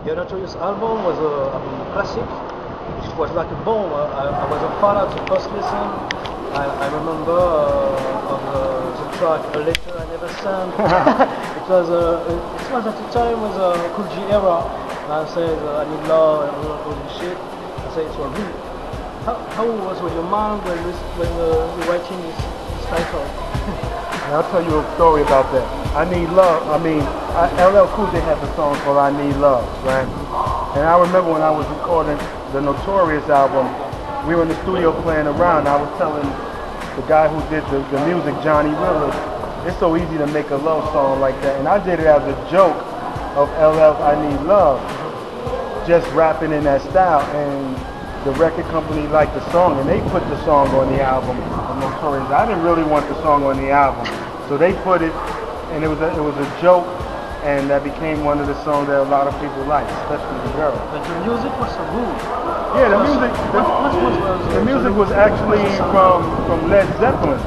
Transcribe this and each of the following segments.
The Notorious album was a classic. It was like a bomb. I was a fan at the first listen. I remember of the track "A Letter I Never Sent." It was at the time was a Cool G era. And I said I need love and all this shit. I said it was real. How was your mind when you're writing this title? And I'll tell you a story about that. I Need Love. I mean, LL Cool J had the song called "I Need Love," right? And I remember when I was recording the Notorious album, we were in the studio playing around. I was telling the guy who did the music, Johnny Willard, it's so easy to make a love song like that. And I did it as a joke of LL's "I Need Love," just rapping in that style. And the record company liked the song, and they put the song on the album of Notorious. I didn't really want the song on the album, so they put it, and it was a joke, and that became one of the songs that a lot of people liked, especially the girls. But the music was so good. Yeah, the music was actually from Led Zeppelin.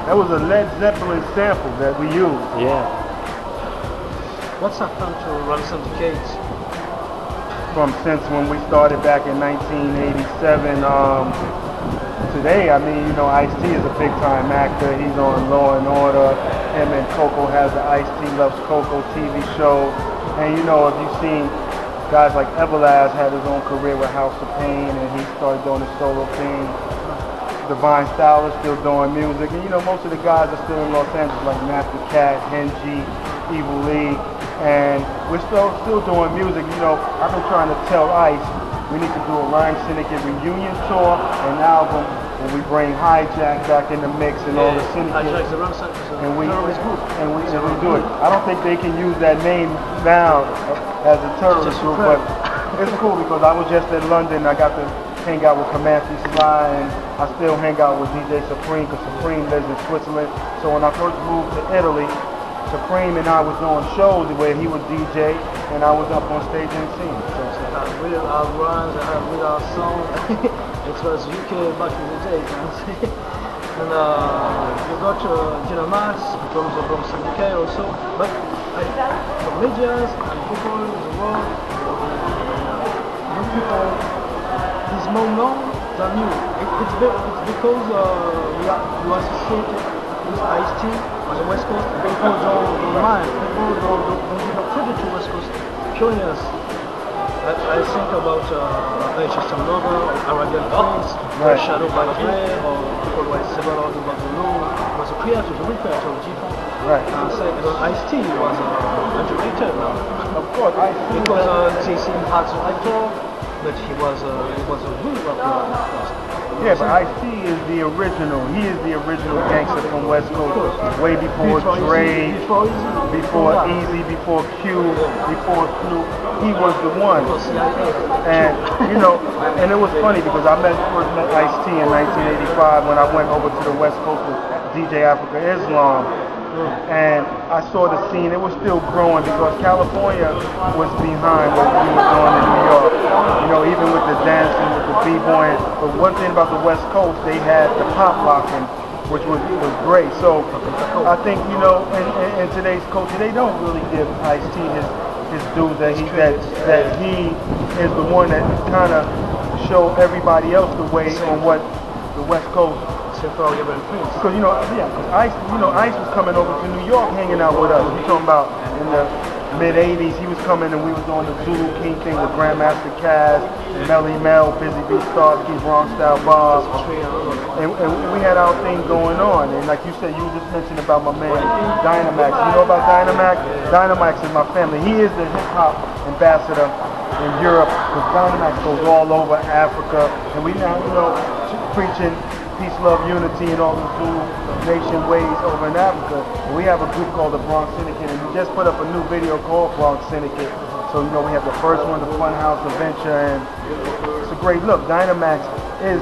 That was a Led Zeppelin sample that we used. Yeah. What's happened to Run Syndicates? Since when we started back in 1987, today, I mean, you know, Ice-T is a big-time actor. He's on Law and Order. Him and Coco has the Ice-T Loves Coco TV show. And you know, if you've seen guys like Everlast had his own career with House of Pain, and he started doing his solo thing. Divine Style is still doing music, and you know, most of the guys are still in Los Angeles, like Master Cat, Henji, Evil Lee. And we're still doing music. You know, I've been trying to tell Ice we need to do a Rhyme Syndicate reunion tour, an album, and we bring Hijack back in the mix and all the syndicates. And we do it. I don't think they can use that name now as a terrorist group, but it's cool because I was just in London. I got to hang out with Comanche Sly, and I still hang out with DJ Supreme because Supreme lives in Switzerland. So when I first moved to Italy, Supreme and I was doing shows where he would DJ and I was up on stage and singing. So real our runs, I have real our songs. It was UK back in the days, and you got Dynamax from the Bronx Syndicate also. But for medias and people in the world, young people, is more known than you. It's because you associate with Ice-T on the West Coast. People don't mind. People don't give a credit to West Coast pioneers. I think about H.I.P.HOP Lover, Arabian Prince, Shadow by Dre, or people like Several de Barcelona. Was a creator, the real creator of G-Funk. Right. And Ice-T was underrated now. Of course, Ice-T because TC had the actor, but he was a real rapper. Yeah, but Ice-T is the original. He is the original gangster from West Coast. Way before Dre, before Easy, before Q, before Snoop. He was the one. And you know, and it was funny because I first met Ice-T in 1985 when I went over to the West Coast with DJ Africa Islam. And I saw the scene. It was still growing because California was behind what we were doing in New York. You know, even with the dancing, with the b-boying. But one thing about the West Coast, they had the pop locking, which was great. So I think, you know, in today's culture, they don't really give Ice-T his due that he is the one that kind of showed everybody else the way on what the West Coast. Because Ice was coming over to New York, hanging out with us. We're talking about in the mid-'80s, he was coming and we was doing the Zulu King thing with Grandmaster Caz, Melly Mel, Busy Bee Starsky, Bronx Style Bob, and we had our thing going on. And like you said, you just mentioned about my man Dynamax. You know about Dynamax? Dynamax is my family. He is the hip-hop ambassador in Europe, because Dynamax goes all over Africa, and we now, you know, preaching peace, love, unity, and all the Zulu Nation ways over in Africa. And we have a group called the Bronx Syndicate, and we just put up a new video called Bronx Syndicate. So, you know, we have the first one, the Funhouse Adventure, and it's a great look. Dynamax is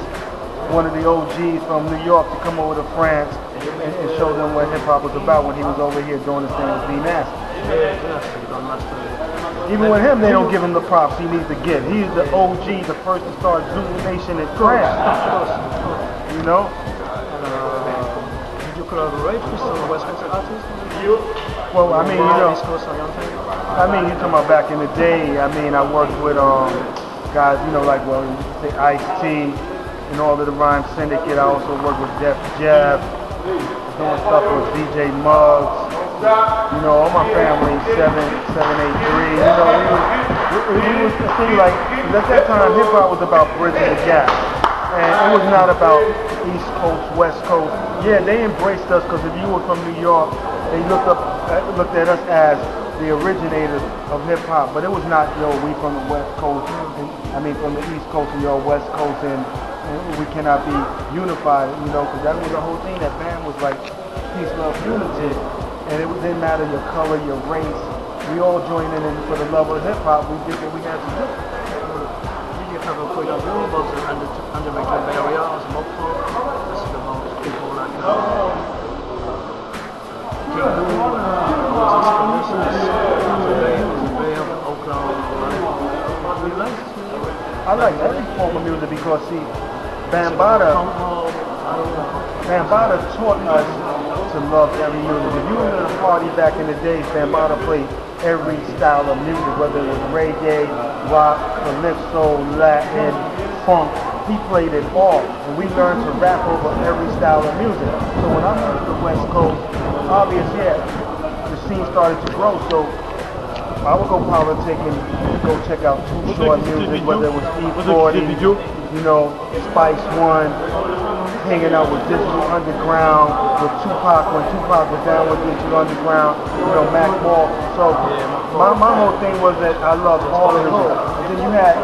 one of the OGs from New York to come over to France and show them what hip-hop was about when he was over here doing his thing with B-Nasty. Even with him, they don't give him the props he needs to get. He's the OG, the first to start Zulu Nation and craft. You know? Did you collaborate with some West Coast artists? Well, I mean, you know, East Coast oriented? I mean, you're talking about back in the day. I mean, I worked with guys, you know, like, well, you say Ice-T and all of the Rhyme Syndicate. I also worked with Def Jab, doing stuff with DJ Muggs. You know, all my family, 783. You know, we was the thing, like, 'cause at that time, hip hop was about bridging the gap. And it was not about East Coast, West Coast. Yeah, they embraced us because if you were from New York, they looked at us as the originators of hip hop. But it was not, yo, we from the West Coast, I mean from the East Coast and yo, West Coast, and we cannot be unified, you know, because that was the whole thing. That band was like peace, love, unity. And it didn't matter your color, your race. We all joined in and for the love of hip hop, we did what we had to do. Did you have a point of view about the underrated area as Mopro? This is about people like King Lou and all these producers, the Bay of Oakland. Do you like it? I like every form of music because, see, Bambaataa taught us to love every music. If you were at a party back in the day, Bambaataa played every style of music, whether it was reggae, rock, calypso, Latin, funk. He played it all, and we learned to rap over every style of music. So when I moved to the West Coast, obviously, yeah, the scene started to grow. So I would go politicking, go check out Too Short music, whether it was E40, you know, Spice One, hanging out with Digital Underground, with Tupac when Tupac was down with Digital Underground, you know, Mac Ball. So my whole thing was that I loved all of it. And then you had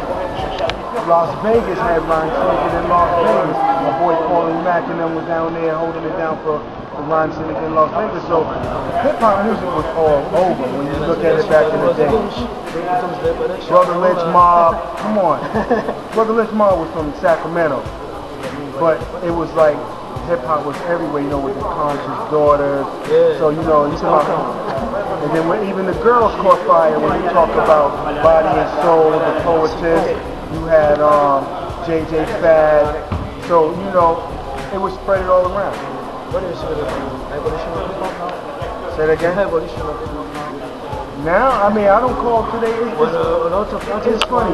Las Vegas had Rhyme Syndicate in Las Vegas. My boy Paulie Mack and them was down there holding it down for the Rhyme Syndicate in Las Vegas. So hip-hop music was all over when you look at it back in the day. Brother Lynch Mob, come on. Brother Lynch Mob was from Sacramento. But it was like hip-hop was everywhere, you know, with the Conscious Daughters. So, you know, and then when even the girls caught fire when you talk about Body and Soul, the Poetess. You had JJ Fad. So, you know, it was spread all around. What is the evolution of hip-hop now? Say that again? Evolution of hip-hop now. Now, I mean, I don't call today. A lot of artists funny.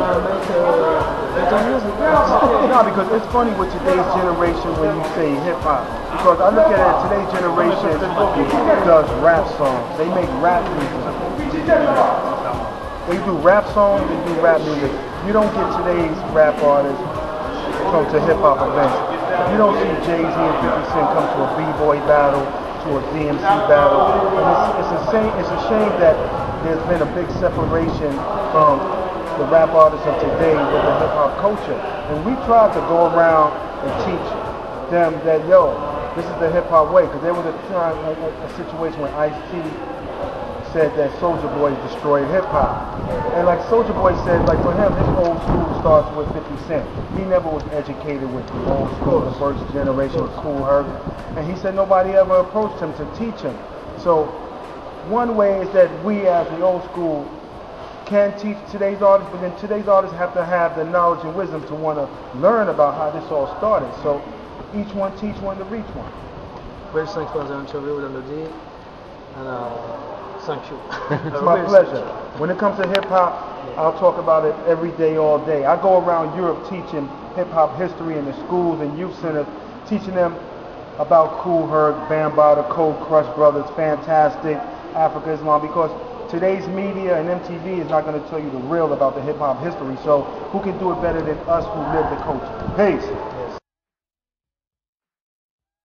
make better music. No, because it's funny with today's generation when you say hip hop. Because I look at it, today's generation does rap songs. They make rap music. They do rap songs, they do rap music. You don't get today's rap artists come to hip hop events. You don't see Jay-Z and 50 Cent come to a b-boy battle, to a DMC battle. And it's a shame that there's been a big separation from the rap artists of today with the hip-hop culture. And we tried to go around and teach them that, yo, this is the hip-hop way. Because there was a situation when Ice-T said that Soulja Boy destroyed hip-hop. And like Soulja Boy said, like for him, his old school starts with 50 Cent. He never was educated with the old school, the first generation of Kool Herc. And he said nobody ever approached him to teach him. So one way is that we as the old school can teach today's artists, but then today's artists have to have the knowledge and wisdom to want to learn about how this all started. So each one teach one to reach one. Well, thanks for the interview, Melody. And thank you. It's my pleasure. When it comes to hip hop, I'll talk about it every day, all day. I go around Europe teaching hip hop history in the schools and youth centers, teaching them about Kool Herc, Bambaataa, Cold Crush Brothers, Fantastic, Africa Islam, because today's media and MTV is not going to tell you the real about the hip hop history. So who can do it better than us who live the culture? Peace.